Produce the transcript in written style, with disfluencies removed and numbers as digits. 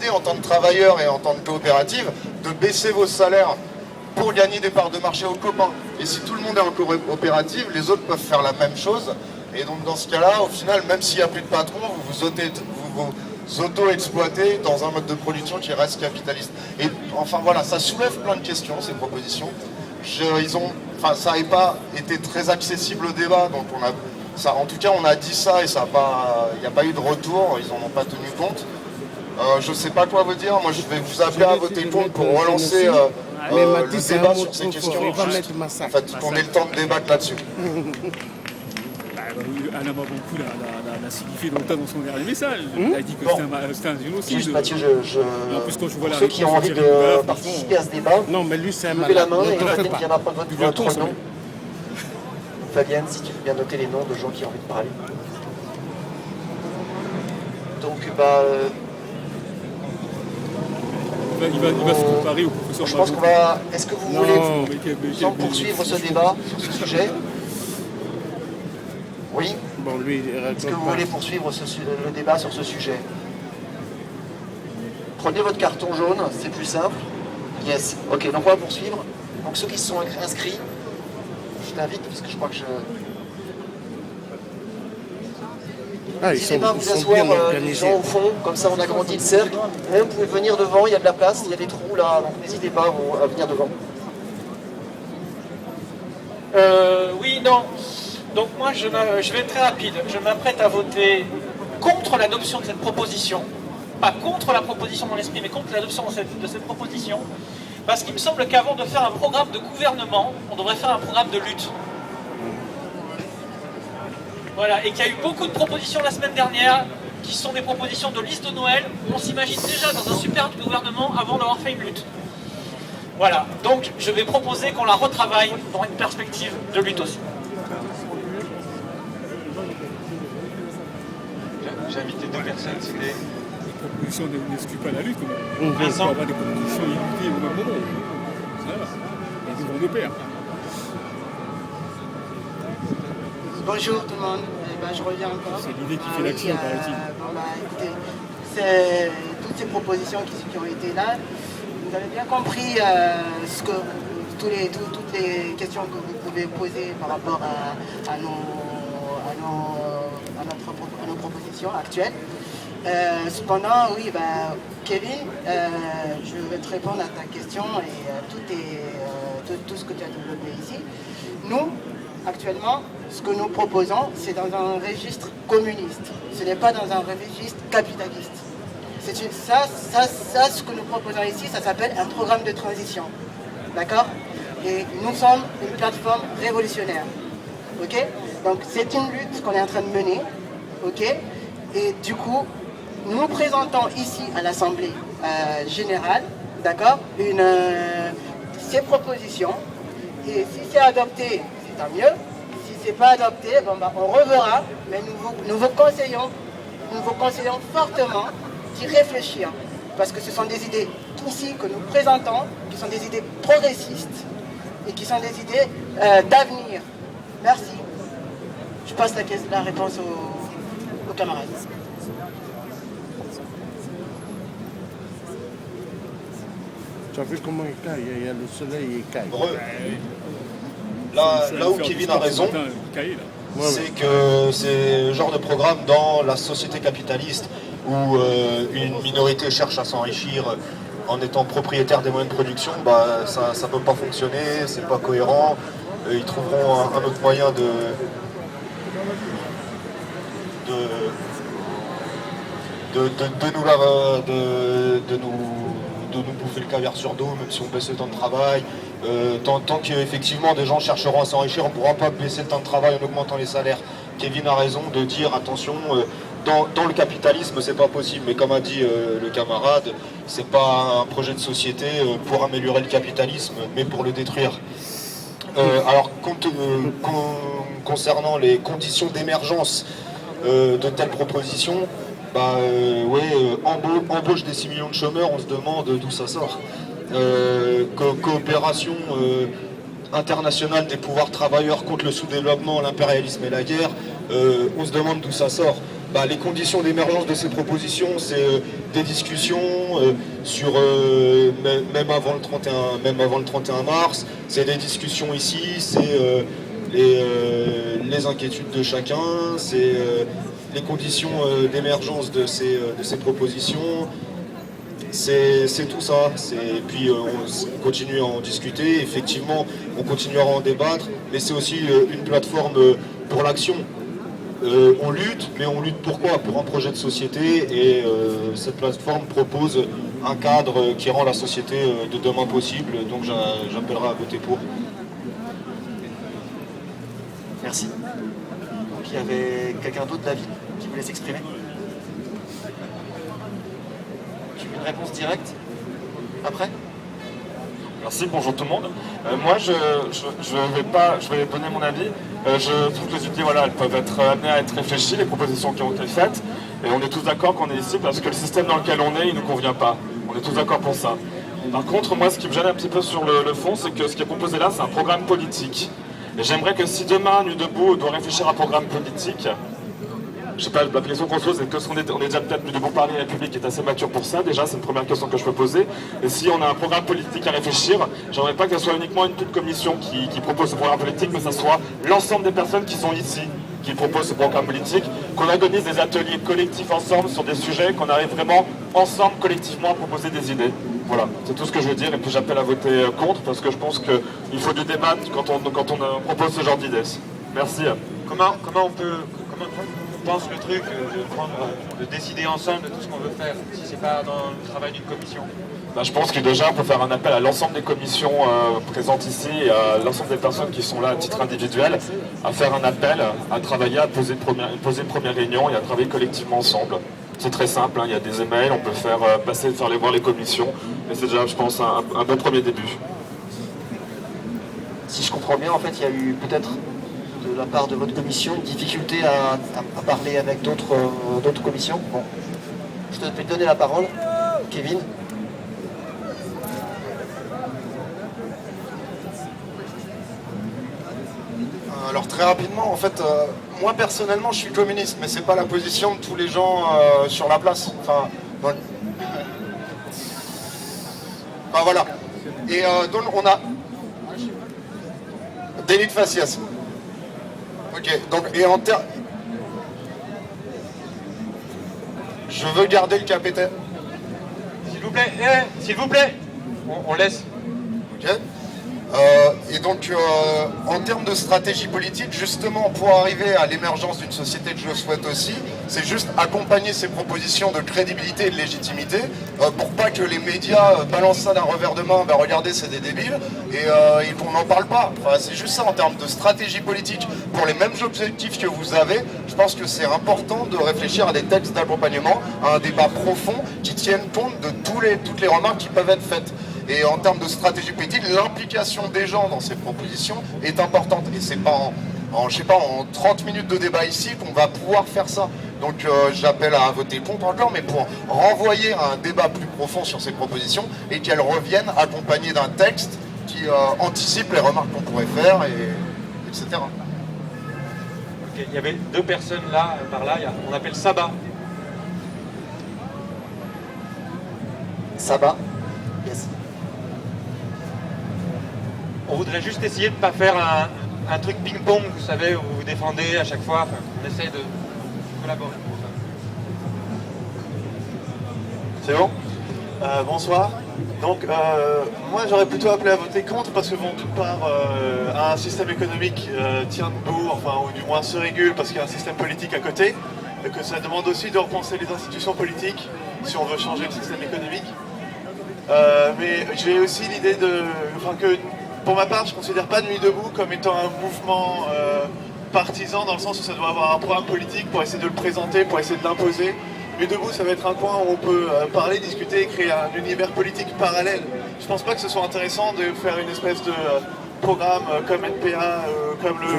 décidez en tant que travailleur et en tant que coopérative de baisser vos salaires pour gagner des parts de marché aux copains. Et si tout le monde est en coopérative, les autres peuvent faire la même chose. Et donc dans ce cas-là, au final, même s'il n'y a plus de patron, vous vous auto-exploitez dans un mode de production qui reste capitaliste. Et enfin voilà, ça soulève plein de questions, ces propositions. Ça n'avait pas été très accessible au débat, donc en tout cas on a dit ça et il n'y a pas eu de retour, ils n'en ont pas tenu compte. Je ne sais pas quoi vous dire, moi je vais vous appeler à voter contre pour relancer le débat sur ces questions, en fait, qu'on ait le temps de débattre là-dessus. Alain Mabankou l'a signifié longtemps dans son dernier message. Il a dit que c'était un génocide. Juste Mathieu, en plus, quand je vois ceux qui ont envie de participer à ce débat, levez la main et Fabienne viendra prendre votre nom. Fabienne, si tu veux bien noter les noms de gens qui ont envie de parler. Donc, il va se comparer au professeur. Je pense qu'on va... Est-ce que vous voulez, sans poursuivre ce débat sur ce sujet? Oui. Est-ce que vous voulez poursuivre le débat sur ce sujet? Prenez votre carton jaune, c'est plus simple. Yes. Ok, donc on va poursuivre. Donc ceux qui se sont inscrits, je t'invite, parce que je crois que N'hésitez pas à vous asseoir les gens au fond, comme ça on agrandit le cercle. Et vous pouvez venir devant, il y a de la place, il y a des trous là, donc n'hésitez pas à venir devant. Oui, non. Donc moi je vais être très rapide. Je m'apprête à voter contre l'adoption de cette proposition. Pas contre la proposition dans l'esprit, mais contre l'adoption de cette proposition. Parce qu'il me semble qu'avant de faire un programme de gouvernement, on devrait faire un programme de lutte. Voilà, et qu'il y a eu beaucoup de propositions la semaine dernière, qui sont des propositions de liste de Noël, où on s'imagine déjà dans un super gouvernement avant d'avoir fait une lutte. Voilà, donc je vais proposer qu'on la retravaille dans une perspective de lutte aussi. J'ai invité deux personnes, si vous voulez. Les propositions n'excluent pas la lutte. On peut avoir des propositions illimitées au même moment. Voilà. Et du monde de pair. Bonjour tout le monde, je reviens encore. C'est l'idée qui fait l'action, paraît-il. Écoutez, c'est toutes ces propositions qui ont été là. Vous avez bien compris toutes les questions que vous pouvez poser par rapport à nos propositions actuelles. Cependant, oui, Kevin, je vais te répondre à ta question et tout ce que tu as développé ici. Nous, actuellement, ce que nous proposons, c'est dans un registre communiste. Ce n'est pas dans un registre capitaliste. Ce que nous proposons ici, ça s'appelle un programme de transition. D'accord? Et nous sommes une plateforme révolutionnaire. Ok? Donc c'est une lutte qu'on est en train de mener. Ok? Et du coup, nous présentons ici à l'Assemblée générale, d'accord, ces propositions. Et si c'est adopté, c'est tant mieux. Si ce n'est pas adopté, on reverra. Mais nous vous conseillons fortement d'y réfléchir. Parce que ce sont des idées ici que nous présentons, qui sont des idées progressistes et qui sont des idées d'avenir. Merci. Je passe la réponse aux camarades. Tu as vu comment il caille, il y a le soleil et il caille. Là où Kevin a raison, c'est que c'est le genre de programme dans la société capitaliste où une minorité cherche à s'enrichir en étant propriétaire des moyens de production, ça ne peut pas fonctionner, c'est pas cohérent. Ils trouveront un autre moyen de nous bouffer le caviar sur dos, même si on baisse le temps de travail. Tant qu'effectivement des gens chercheront à s'enrichir, on ne pourra pas baisser le temps de travail en augmentant les salaires. Kevin a raison de dire attention, dans le capitalisme c'est pas possible, mais comme a dit le camarade, c'est pas un projet de société pour améliorer le capitalisme, mais pour le détruire. Alors concernant les conditions d'émergence de telles propositions, embauche des 6 millions de chômeurs, on se demande d'où ça sort. Coopération internationale des pouvoirs travailleurs contre le sous-développement, l'impérialisme et la guerre, on se demande d'où ça sort. les conditions d'émergence de ces propositions, c'est des discussions sur même avant le 31 mars, c'est des discussions ici, c'est les inquiétudes de chacun, c'est les conditions d'émergence de ces propositions. C'est tout ça, et puis on continue à en discuter, effectivement on continuera à en débattre, mais c'est aussi une plateforme pour l'action. On lutte, mais on lutte pour quoi? Pour un projet de société, et cette plateforme propose un cadre qui rend la société de demain possible, donc j'appellerai à voter pour. Merci. Donc il y avait quelqu'un d'autre, David, qui voulait s'exprimer. Une réponse directe après? Merci, bonjour tout le monde. Moi, je vais donner mon avis. Je trouve que les idées, voilà, elles peuvent être amenées à être réfléchies, les propositions qui ont été faites. Et on est tous d'accord qu'on est ici parce que le système dans lequel on est, il ne nous convient pas. On est tous d'accord pour ça. Par contre, moi, ce qui me gêne un petit peu sur le fond, c'est que ce qui est proposé là, c'est un programme politique. Et j'aimerais que si demain, Nuit debout doit réfléchir à un programme politique, je sais pas, la question qu'on se pose, est-ce qu'on est déjà peut-être Nuit debout Paris République qui est assez mature pour ça? Déjà, c'est une première question que je peux poser. Et si on a un programme politique à réfléchir, j'aimerais pas que ce soit uniquement une petite commission qui propose ce programme politique, mais que ce soit l'ensemble des personnes qui sont ici qui proposent ce programme politique, qu'on organise des ateliers collectifs ensemble sur des sujets, qu'on arrive vraiment ensemble, collectivement, à proposer des idées. Voilà, c'est tout ce que je veux dire, et puis j'appelle à voter contre, parce que je pense qu'il faut du débat quand on propose ce genre d'idées. Merci. Comment on pense le truc de décider ensemble de tout ce qu'on veut faire, si c'est pas dans le travail d'une commission? Je pense que déjà on peut faire un appel à l'ensemble des commissions présentes ici et à l'ensemble des personnes qui sont là à titre individuel, à faire un appel, à travailler, à poser une première réunion et à travailler collectivement ensemble. C'est très simple, il y a des emails, on peut faire les voir les commissions, et c'est déjà, je pense, un bon premier début. Si je comprends bien, en fait, il y a eu peut-être de la part de votre commission une difficulté à parler avec d'autres commissions. Bon. Je vais te donner la parole, Kevin. Alors très rapidement, en fait, moi personnellement je suis communiste, mais c'est pas la position de tous les gens sur la place. Enfin voilà. Et donc on a délit de faciès. Ok, donc et en termes... Je veux garder le capitaine. S'il vous plaît, on laisse. Ok. Et donc, en termes de stratégie politique, justement, pour arriver à l'émergence d'une société que je souhaite aussi, c'est juste accompagner ces propositions de crédibilité et de légitimité pour pas que les médias balancent ça d'un revers de main, ben regardez, c'est des débiles, et qu'on n'en parle pas. Enfin, c'est juste ça, en termes de stratégie politique, pour les mêmes objectifs que vous avez, je pense que c'est important de réfléchir à des textes d'accompagnement, à un débat profond qui tienne compte de toutes les remarques qui peuvent être faites. Et en termes de stratégie politique, l'implication des gens dans ces propositions est importante. Et c'est pas en 30 minutes de débat ici qu'on va pouvoir faire ça. Donc j'appelle à voter contre encore, mais pour renvoyer à un débat plus profond sur ces propositions et qu'elles reviennent accompagnées d'un texte qui anticipe les remarques qu'on pourrait faire, etc. Okay, il y avait deux personnes là, par là, on appelle Saba. Saba, yes. On voudrait juste essayer de ne pas faire un truc ping-pong, vous savez, où vous vous défendez à chaque fois. Enfin, on essaye de collaborer pour ça. C'est bon? Bonsoir. Donc, moi j'aurais plutôt appelé à voter contre parce que, bon, d'une part, un système économique tient debout, enfin, ou du moins se régule parce qu'il y a un système politique à côté, et que ça demande aussi de repenser les institutions politiques si on veut changer le système économique. Mais j'ai aussi l'idée que, pour ma part, je ne considère pas Nuit debout comme étant un mouvement partisan, dans le sens où ça doit avoir un programme politique pour essayer de le présenter, pour essayer de l'imposer. Nuit debout, ça va être un coin où on peut parler, discuter et créer un univers politique parallèle. Je ne pense pas que ce soit intéressant de faire une espèce de programme comme NPA, comme le